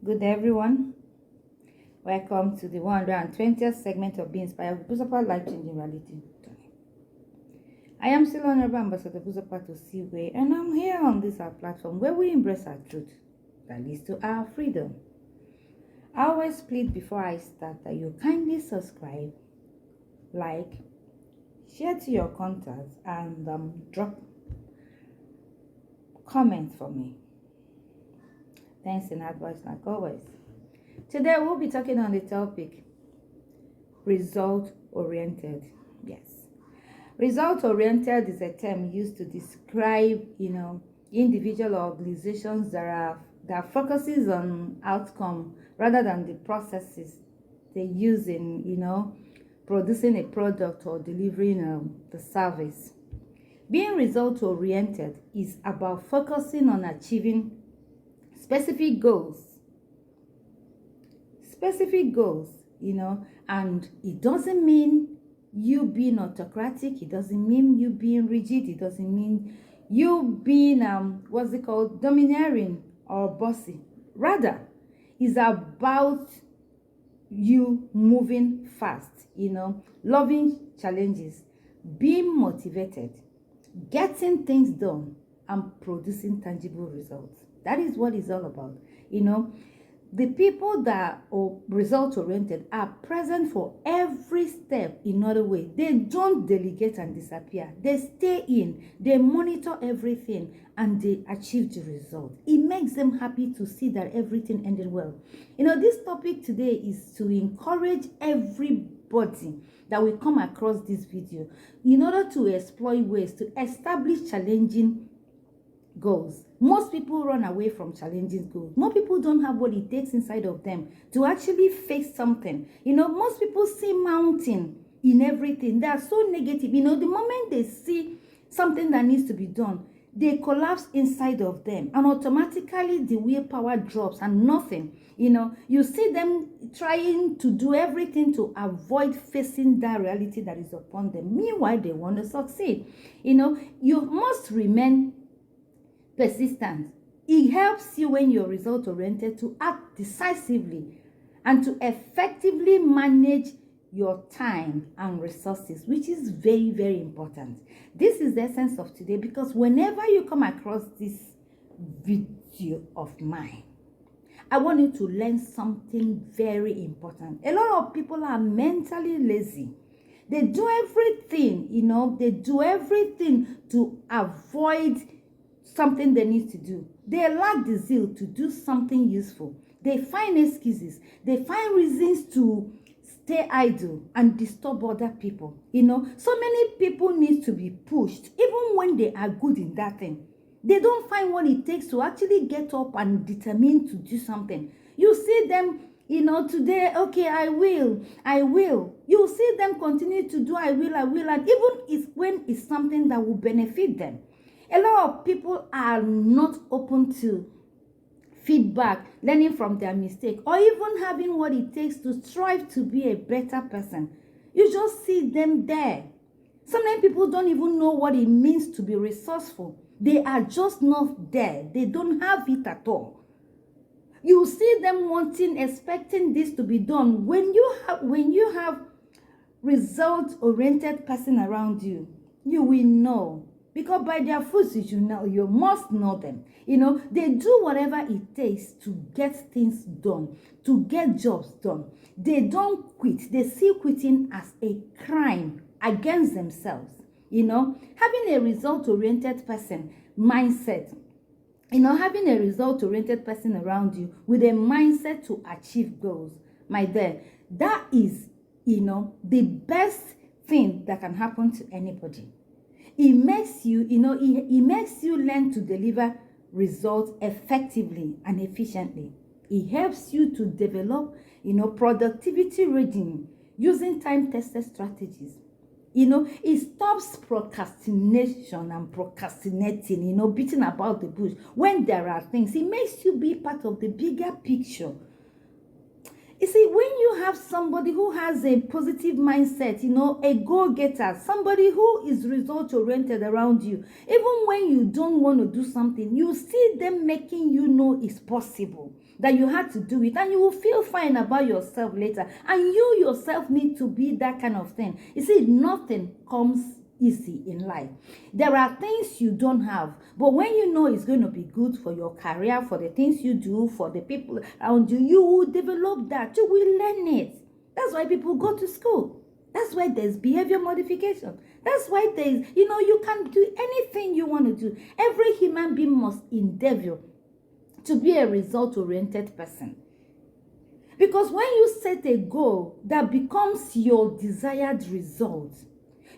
Good day, everyone. Welcome to the 120th segment of Be Inspired with Buzapa Life Changing Reality. I am still Honorable Ambassador Buzapa to Seaway, and I'm here on this our platform where we embrace our truth that leads to our freedom. I always plead before I start that you kindly subscribe, like, share to your contacts, and drop comments for me. Thanks in advance, like always. Today we'll be talking on the topic result oriented. Yes, result oriented is a term used to describe individual organizations that focuses on outcome rather than the processes they use in producing a product or delivering the service. Being result oriented is about focusing on achieving specific goals, and it doesn't mean you being autocratic, it doesn't mean you being rigid, it doesn't mean you being domineering or bossy. Rather, it's about you moving fast, loving challenges, being motivated, getting things done, and producing tangible results. That is what it's all about. The people that are result oriented are present for every step. In other way, they don't delegate and disappear. They stay in, they monitor everything, and they achieve the result. It makes them happy to see that everything ended well. This topic today is to encourage everybody that will come across this video in order to explore ways to establish challenging goals. Most people run away from challenging goals. Most people don't have what it takes inside of them to actually face something. Most people see mountain in everything. They are so negative. The moment they see something that needs to be done, they collapse inside of them, and automatically the willpower drops and nothing. You see them trying to do everything to avoid facing that reality that is upon them. Meanwhile, they want to succeed. You must remain persistent. It helps you when you're result oriented to act decisively and to effectively manage your time and resources, which is very, very important. This is the essence of today, because whenever you come across this video of mine, I want you to learn something very important. A lot of people are mentally lazy. They do everything, they do everything to avoid something they need to do. They lack the zeal to do something useful. They find excuses. They find reasons to stay idle and disturb other people. So many people need to be pushed, even when they are good in that thing. They don't find what it takes to actually get up and determine to do something. You see them, today, okay, I will. You see them continue to do I will, and even when it's something that will benefit them. A lot of people are not open to feedback, learning from their mistake, or even having what it takes to strive to be a better person. You just see them there. Sometimes people don't even know what it means to be resourceful. They are just not there. They don't have it at all. You see them expecting this to be done. When you have result-oriented person around you, you will know. Because by their fruits you must know them. They do whatever it takes to get things done, to get jobs done. They don't quit. They see quitting as a crime against themselves. Having a result-oriented person mindset, having a result-oriented person around you with a mindset to achieve goals, my dear, that is, the best thing that can happen to anybody. It makes you, it makes you learn to deliver results effectively and efficiently. It helps you to develop, productivity reading using time-tested strategies. It stops procrastination and procrastinating, beating about the bush when there are things. It makes you be part of the bigger picture. You see, when you have somebody who has a positive mindset, a go-getter, somebody who is result-oriented around you, even when you don't want to do something, you see them making you know it's possible, that you had to do it, and you will feel fine about yourself later. And you yourself need to be that kind of thing. You see, nothing comes easy in life. There are things you don't have, but when you know it's going to be good for your career, for the things you do, for the people around you, you will develop that. You will learn it. That's why people go to school. That's why there's behavior modification. That's why there's, you can do anything you want to do. Every human being must endeavor to be a result-oriented person. Because when you set a goal that becomes your desired result,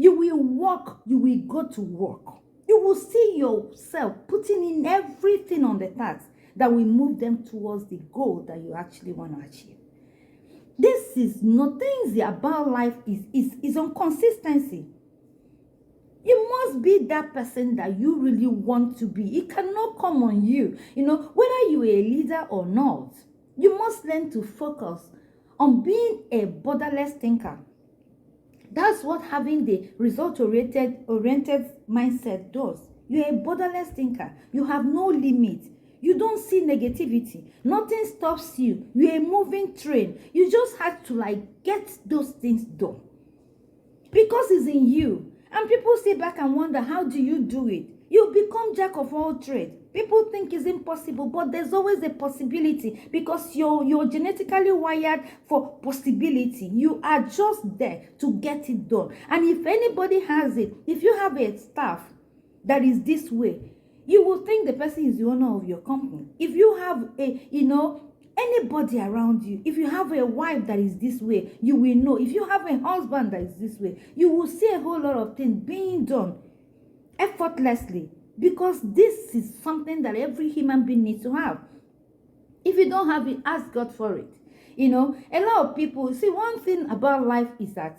you will work, you will go to work. You will see yourself putting in everything on the task that will move them towards the goal that you actually want to achieve. This is not things about life is on consistency. You must be that person that you really want to be. It cannot come on you. Whether you are a leader or not, you must learn to focus on being a borderless thinker. That's what having the result-oriented mindset does. You're a borderless thinker. You have no limit. You don't see negativity. Nothing stops you. You're a moving train. You just have to get those things done. Because it's in you. And people sit back and wonder, how do you do it? You become jack of all trades. People think it's impossible, but there's always a possibility because you're genetically wired for possibility. You are just there to get it done. And if anybody has it, if you have a staff that is this way, you will think the person is the owner of your company. If you have anybody around you, if you have a wife that is this way, you will know. If you have a husband that is this way, you will see a whole lot of things being done effortlessly, because this is something that every human being needs to have. If you don't have it, ask God for it. A lot of people, see, one thing about life is that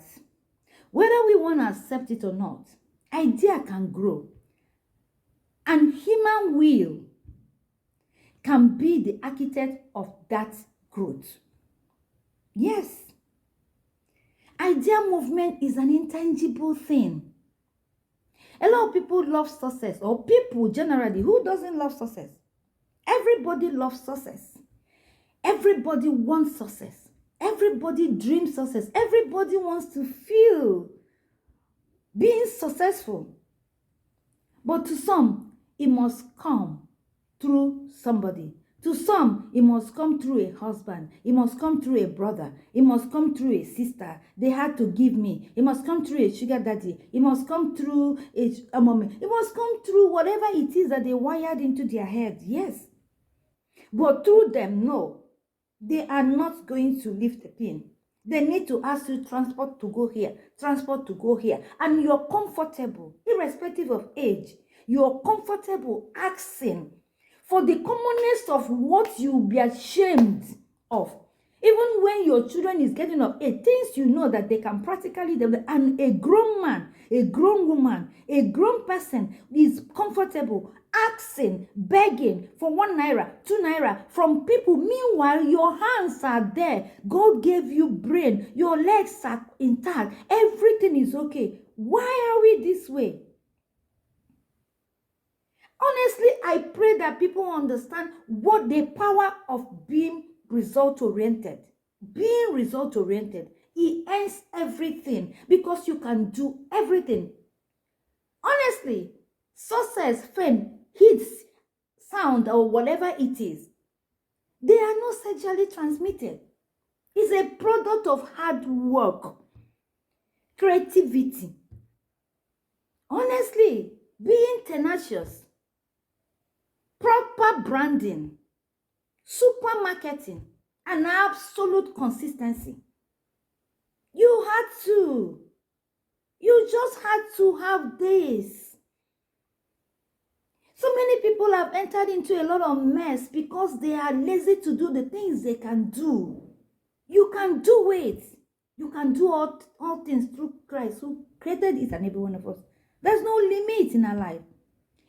whether we want to accept it or not, idea can grow. And human will can be the architect of that growth. Yes. Idea movement is an intangible thing. A lot of people love success, or people generally, who doesn't love success? Everybody loves success. Everybody wants success. Everybody dreams success. Everybody wants to feel being successful. But to some, it must come through somebody. To some, it must come through a husband. It must come through a brother. It must come through a sister. They had to give me. It must come through a sugar daddy. It must come through a mommy. It must come through whatever it is that they wired into their head. Yes. But through them, no. They are not going to lift the pin. They need to ask you transport to go here, transport to go here. And you're comfortable, irrespective of age. You're comfortable asking for the commonness of what you'll be ashamed of. Even when your children is getting of age, things you know that they can practically develop. And a grown man, a grown woman, a grown person is comfortable asking, begging for 1 naira, 2 naira from people. Meanwhile, your hands are there. God gave you brain. Your legs are intact. Everything is okay. Why are we this way? Honestly, I pray that people understand what the power of being result-oriented. Being result-oriented, it ends everything because you can do everything. Honestly, success, fame, hits, sound, or whatever it is, they are not sexually transmitted. It's a product of hard work, creativity. Honestly, being tenacious, proper branding, supermarketing, and absolute consistency. You just had to have this. So many people have entered into a lot of mess because they are lazy to do the things they can do. You can do it. You can do all things through Christ who created each and every one of us. There's no limit in our life.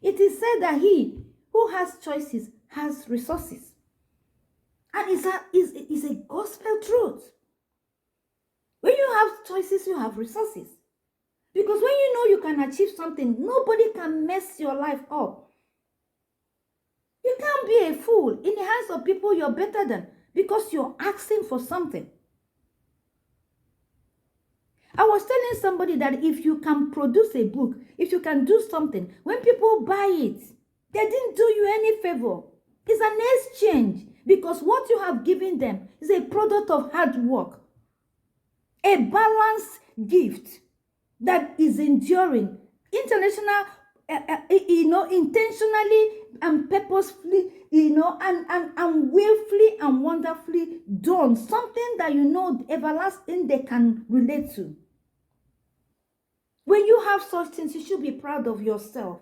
It is said that he who has choices has resources. And it is a gospel truth. When you have choices, you have resources. Because when you know you can achieve something, nobody can mess your life up. You can't be a fool in the hands of people you're better than because you're asking for something. I was telling somebody that if you can produce a book, if you can do something, when people buy it, they didn't do you any favor. It's an exchange because what you have given them is a product of hard work, a balanced gift that is enduring, international, intentionally and purposefully, and willfully and wonderfully done. Something that everlasting they can relate to. When you have such things, you should be proud of yourself.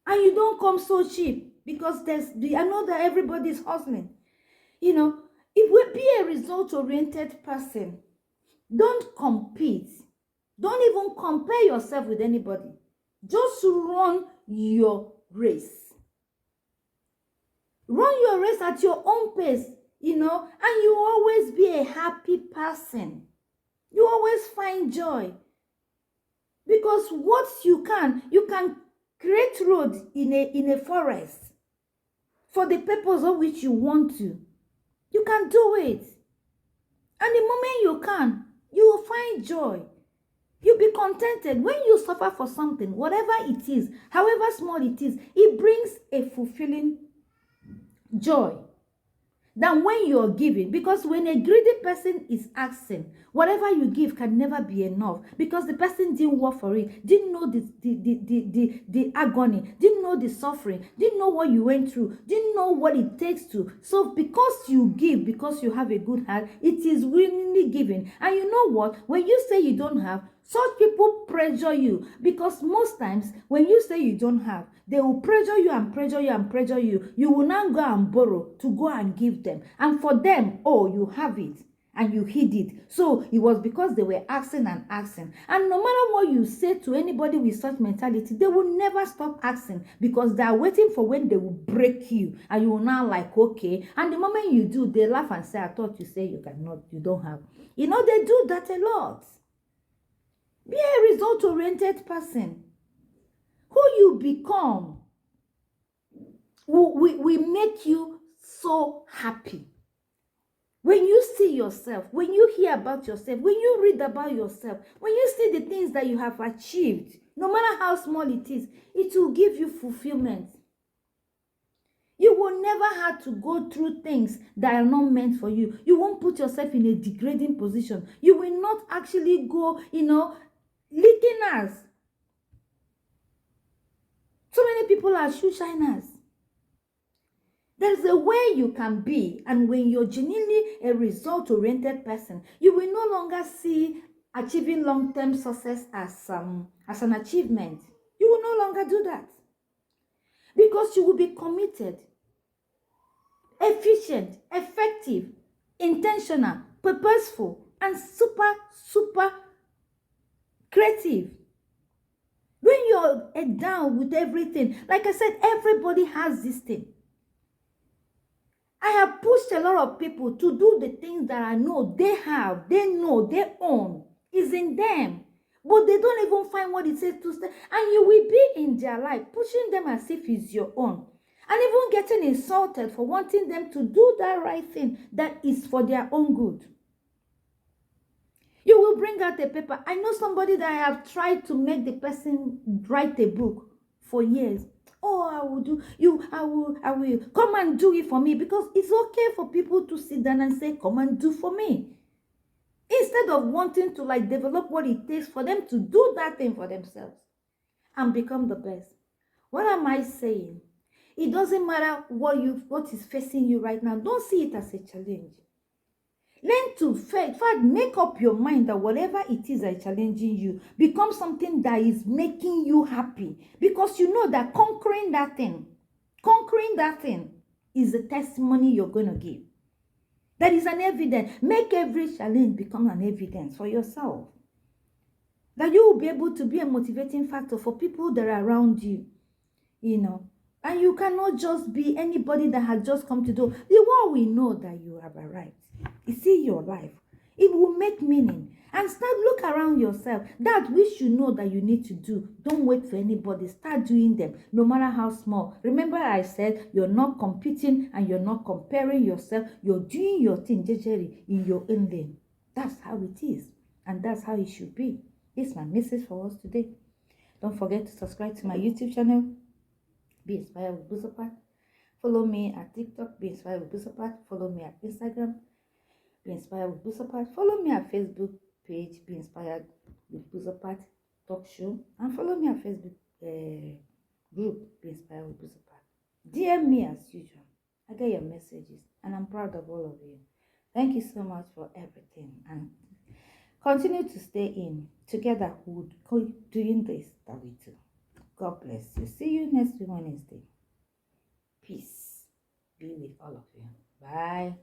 And you don't come so cheap because I know that everybody's hustling. If we be a result-oriented person, don't compete. Don't even compare yourself with anybody. Just run your race. Run your race at your own pace, and you always be a happy person. You always find joy. Because what you can create road in a forest for the purpose of which you want to. You can do it. And the moment you can, you will find joy. You'll be contented. When you suffer for something, whatever it is, however small it is, it brings a fulfilling joy than when you're giving. Because when a greedy person is asking, whatever you give can never be enough because the person didn't work for it, didn't know the agony, didn't know the suffering, didn't know what you went through, didn't know what it takes to. So because you give, because you have a good heart, it is willingly given. And you know what? When you say you don't have, such people pressure you because most times when you say you don't have, they will pressure you and pressure you and pressure you. You will now go and borrow to go and give them. And for them, oh, you have it and you hid it. So it was because they were asking and asking. And no matter what you say to anybody with such mentality, they will never stop asking because they are waiting for when they will break you. And you will now like, okay. And the moment you do, they laugh and say, I thought you say you cannot, you don't have. They do that a lot. Be a result-oriented person. Who you become will make you so happy. When you see yourself, when you hear about yourself, when you read about yourself, when you see the things that you have achieved, no matter how small it is, it will give you fulfillment. You will never have to go through things that are not meant for you. You won't put yourself in a degrading position. You will not actually go, licking ass. So many people are shoe shiners. There's a way you can be, and when you're genuinely a result-oriented person, you will no longer see achieving long-term success as an achievement. You will no longer do that because you will be committed, efficient, effective, intentional, purposeful, and super creative. When you're down with everything, like I said, everybody has this thing. I have pushed a lot of people to do the things that I know they have, they know, they own, is in them. But they don't even find what it says to stay. And you will be in their life, pushing them as if it's your own. And even getting insulted for wanting them to do that right thing that is for their own good. You will bring out a paper. I know somebody that I have tried to make the person write a book for years. Oh, I will do you. I will come and do it for me because it's okay for people to sit down and say, come and do for me. Instead of wanting to develop what it takes for them to do that thing for themselves and become the best. What am I saying? It doesn't matter what is facing you right now. Don't see it as a challenge. Learn to make up your mind that whatever it is that is challenging you, become something that is making you happy. Because you know that conquering that thing is the testimony you're going to give. That is an evidence. Make every challenge become an evidence for yourself. That you will be able to be a motivating factor for people that are around you. And you cannot just be anybody that has just come to do. The one we know that you have arrived. You see your life. It will make meaning. And start look around yourself. That which you know that you need to do. Don't wait for anybody. Start doing them, no matter how small. Remember I said you're not competing and you're not comparing yourself. You're doing your thing jejely in your own lane. That's how it is. And that's how it should be. This is my message for us today. Don't forget to subscribe to my YouTube channel. Be Inspired with Busapat. Follow me at TikTok, Be Inspired with Busapat. Follow me at Instagram, Be Inspired with Busapat. Follow me at Facebook page, Be Inspired with Busapat Talk Show. And follow me at Facebook group, Be Inspired with Busapat. DM me as usual. I get your messages and I'm proud of all of you. Thank you so much for everything. And continue to stay in. Together we'll keep doing this that we do. God bless you. See you next Wednesday. Peace be with all of you. Bye.